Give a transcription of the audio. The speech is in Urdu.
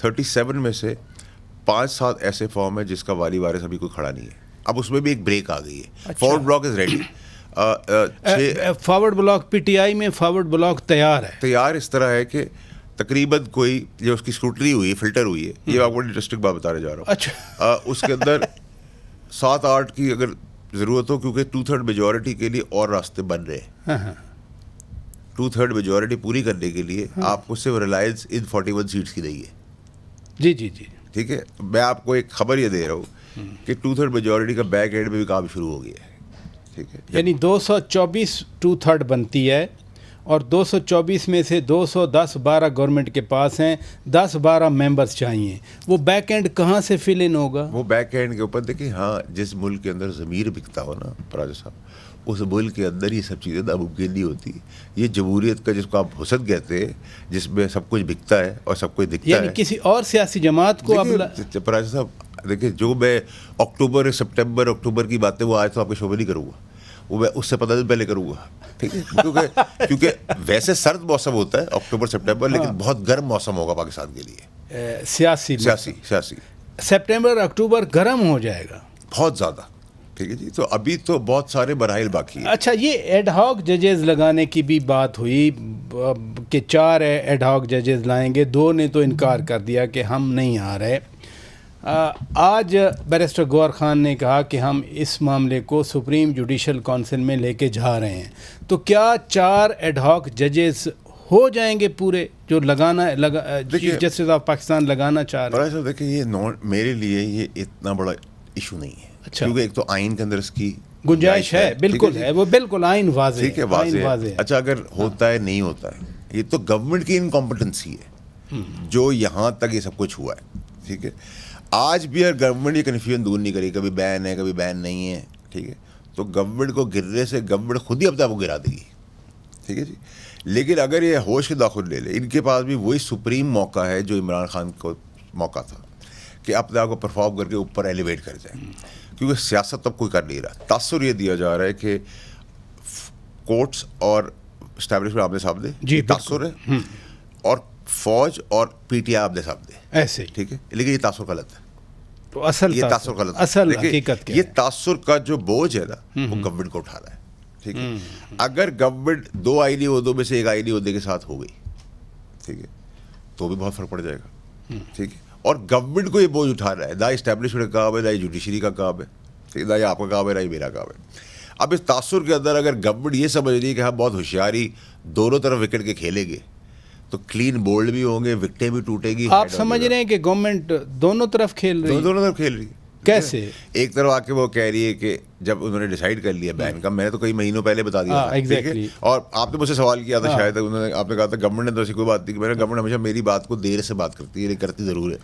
37 میں سے 5-7 ایسے فارم ہے جس کا والی وارث ابھی کوئی کھڑا نہیں ہے. اب اس میں بھی ایک بریک آ گئی ہے. Forward block is ready. Forward block P T I میں فارورڈ بلاک تیار ہے. تیار اس طرح ہے کہ تقریباً کوئی جو اس کی اسکروٹنی ہوئی ہے, فلٹر ہوئی ہے, یہ آپ کو انٹرسٹنگ بات بتانے جا رہا ہوں. اچھا, اس کے اندر 7-8 کی اگر ضرورت ہو, کیونکہ 2/3 میجورٹی کے لیے اور راستے بن رہے ہیں. 2/3 میجورٹی پوری کرنے کے لیے آپ کو صرف ریلائنس ان 41 سیٹس کی نہیں ہے. جی جی جی, ٹھیک ہے. میں آپ کو ایک خبر یہ دے رہا ہوں کہ 2/3 میجورٹی کا بیک اینڈ میں بھی کام شروع ہو گیا ہے. ٹھیک ہے, یعنی 224 2/3 بنتی ہے, اور 224 میں سے 210-12 گورنمنٹ کے پاس ہیں, 10-12 ممبرس چاہیے. وہ بیک اینڈ کہاں سے فل ان ہوگا؟ وہ بیک اینڈ کے اوپر دیکھیں, ہاں جس ملک کے اندر ضمیر بکتا ہو نا پراجا صاحب, اس ملک کے اندر یہ سب چیزیں ناممکن نہیں ہوتی. یہ جمہوریت کا جس کو آپ حسن کہتے ہیں, جس میں سب کچھ بکتا ہے اور سب کچھ دکھتا ہے, یعنی کسی اور سیاسی جماعت کو پراجا صاحب دیکھیں, جو میں اکتوبر سپٹمبر کی باتیں وہ آج تو آپ کے شعبے نہیں کروں گا, وہ میں اس سے 15 دن پہلے کروں گا. ٹھیک ہے, کیونکہ ویسے سرد موسم ہوتا ہے اکتوبر سپٹمبر, لیکن بہت گرم موسم ہوگا پاکستان کے لیے. سیاسی سپٹمبر اکتوبر گرم ہو جائے گا بہت زیادہ. ٹھیک ہے جی, تو ابھی تو بہت سارے مراحل باقی ہیں. اچھا, یہ ایڈ ہاک ججز لگانے کی بھی بات ہوئی کہ 4 ایڈ ہاک ججز لائیں گے, 2 نے تو انکار کر دیا کہ ہم نہیں آ رہے. آج بیرسٹر گوہر خان نے کہا کہ ہم اس معاملے کو سپریم جوڈیشل کونسل میں لے کے جا رہے ہیں. تو کیا 4 ایڈ ہاک ججز ہو جائیں گے پورے جو چیف جسٹس آف پاکستان لگانا چاہ رہے ہیں؟ دیکھیں, یہ میرے لیے یہ اتنا بڑا ایشو نہیں ہے. اچھا, کیونکہ ایک تو آئین کے اندر اس کی گنجائش ہے, بالکل ہے, وہ بالکل آئین واضح ٹھیک ہے, واضح ہے. اچھا, اگر ہوتا ہے نہیں ہوتا ہے, یہ تو گورنمنٹ کی انکمپٹنسی ہے جو یہاں تک یہ سب کچھ ہوا ہے. ٹھیک ہے, آج بھی اگر گورنمنٹ یہ کنفیوژن دور نہیں کری, کبھی بین ہے کبھی بین نہیں ہے, ٹھیک ہے, تو گورنمنٹ کو گرنے سے گورنمنٹ خود ہی اپنے آپ کو گرا دے گی. ٹھیک ہے جی, لیکن اگر یہ ہوش کے داخل لے لے, ان کے پاس بھی وہی سپریم موقع ہے جو عمران خان کو موقع تھا کہ اپنے آپ کو پرفارم کر کے اوپر ایلیویٹ کر جائیں, کیونکہ سیاست تب کوئی کر نہیں رہا. تاثر یہ دیا جا رہا ہے کہ کورٹس اور اسٹیبلشمنٹ آپ نے سامنے تاثر ہے, اور فوج اور پی ٹی آئی آپ نے سامنے ایسے. ٹھیک ہے, لیکن یہ تاثر غلط ہے. تو اصل تاثر غلط ہے. اصل حقیقت کیا ہے؟ یہ تاثر کا جو بوجھ ہے نا وہ گورنمنٹ کو اٹھا رہا ہے. ٹھیک ہے, اگر گورنمنٹ 2 آئینی عہدوں میں سے ایک آئینی عہدے کے ساتھ ہو گئی, ٹھیک ہے, تو بھی بہت فرق پڑ جائے گا. ٹھیک ہے, اور گورنمنٹ کو یہ بوجھ اٹھا رہا ہے, نہ اسٹیبلشمنٹ کا کام ہے, نہ جوڈیشری کا کام ہے, نہ یہ آپ کا کام ہے, نہ یہ میرا کام ہے. اب اس تاثر کے اندر اگر گورنمنٹ یہ سمجھ رہی ہے کہ ہم بہت ہوشیاری دونوں طرف وکٹ کے کھیلیں گے, تو کلین بولڈ بھی ہوں گے, وکٹیں بھی ٹوٹے گی. آپ سمجھ رہے ہیں کہ گورنمنٹ دونوں طرف کھیل رہی ہے؟ دونوں طرف کھیل رہی ہے. کیسے؟ ایک طرف آ کے وہ کہہ رہی ہے کہ جب انہوں نے ڈیسائیڈ کر لیا بین کا, میں نے تو کئی مہینوں پہلے بتا دیا تھا, اور آپ نے مجھ سے سوال کیا تھا شاید, آپ نے کہا تھا گورنمنٹ نے تو ایسی کوئی بات نہیں. میں نے گورنمنٹ ہمیشہ میری بات کو دیر سے بات کرتی ہے, لیکن کرتی ضرور ہے.